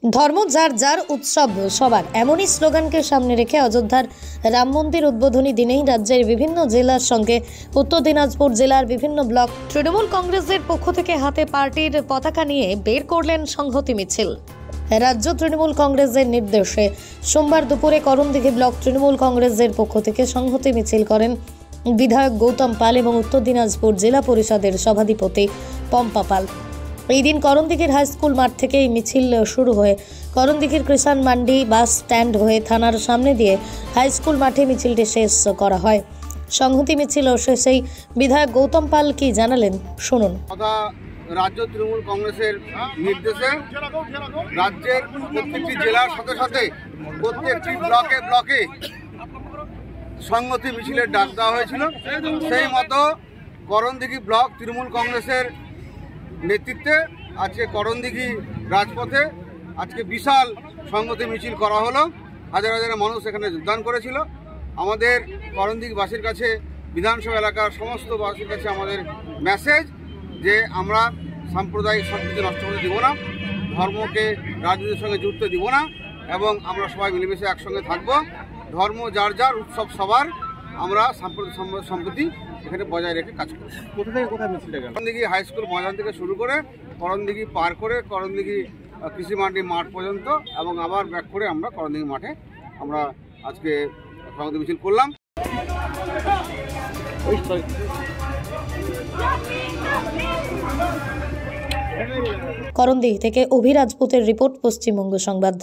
ধর্ম যার যার উৎসব সবার, এমনই স্লোগানকে সামনে রেখে অযোধ্যার রাম মন্দির উদ্বোধনী দিনেই রাজ্যের বিভিন্ন জেলার সঙ্গে উত্তর দিনাজপুর জেলার বিভিন্ন ব্লক তৃণমূল কংগ্রেসের পক্ষ থেকে হাতে পার্টির পতাকা নিয়ে বের করলেন সংহতি মিছিল। রাজ্য তৃণমূল কংগ্রেসের নির্দেশে সোমবার দুপুরে করণদিঘি ব্লক তৃণমূল কংগ্রেসের পক্ষ থেকে সংহতি মিছিল করেন বিধায়ক গৌতম পাল এবং উত্তর দিনাজপুর জেলা পরিষদের সভাধিপতি পম্পা পাল। এই দিন করণদিঘির হাই স্কুল মাঠ থেকে এই মিছিল শুরু হয়ে করণদিঘির কৃষাণ মান্ডি বাস স্ট্যান্ড হয়ে থানার সামনে দিয়ে হাই স্কুল মাঠে মিছিলটি শেষ করা হয়। সংহতি মিছিল শেষেই বিধায়ক গৌতম পাল কি জানালেন শুনুন। রাজ্য তৃণমূল কংগ্রেসের নির্দেশে রাজ্যের প্রত্যেকটি জেলার সাথে সাথে প্রত্যেকটি ব্লকে ব্লকে সংহতি মিছিলের ডাক দেওয়া হয়েছিল। সেই মতো করণদিঘি ব্লক তৃণমূল কংগ্রেসের নেতৃত্বে আজকে করণদিঘি রাজপথে আজকে বিশাল সংহতি মিছিল করা হলো। হাজার হাজার মানুষ এখানে যোগদান করেছিল। আমাদের করণদিঘিবাসীর কাছে, বিধানসভা এলাকার সমস্ত বাসীর কাছে আমাদের মেসেজ যে আমরা সাম্প্রদায়িক সম্প্রীতি নষ্ট করতে দিব না, ধর্মকে রাজনীতির সঙ্গে জুড়তে দিব না এবং আমরা সবাই মিলেমিশে একসঙ্গে থাকব। ধর্ম যার যার, উৎসব সবার, আমরা সম্প্রীতি এখানে বজায় রেখে কাজ করি। কোথা থেকে কোথায় মিছিলটা গেল? করণদিঘি হাই স্কুল ময়দান থেকে শুরু করে করণদিঘি পার করে করণদিঘি কৃষি মান্ডি মাঠ পর্যন্ত এবং আবার ব্যাক করে আমরা করণদিঘি মাঠে আমরা আজকে সংহতি মিছিল করলাম। করণদিঘি থেকে অভি রাজপুতের রিপোর্ট, পশ্চিমবঙ্গ সংবাদ।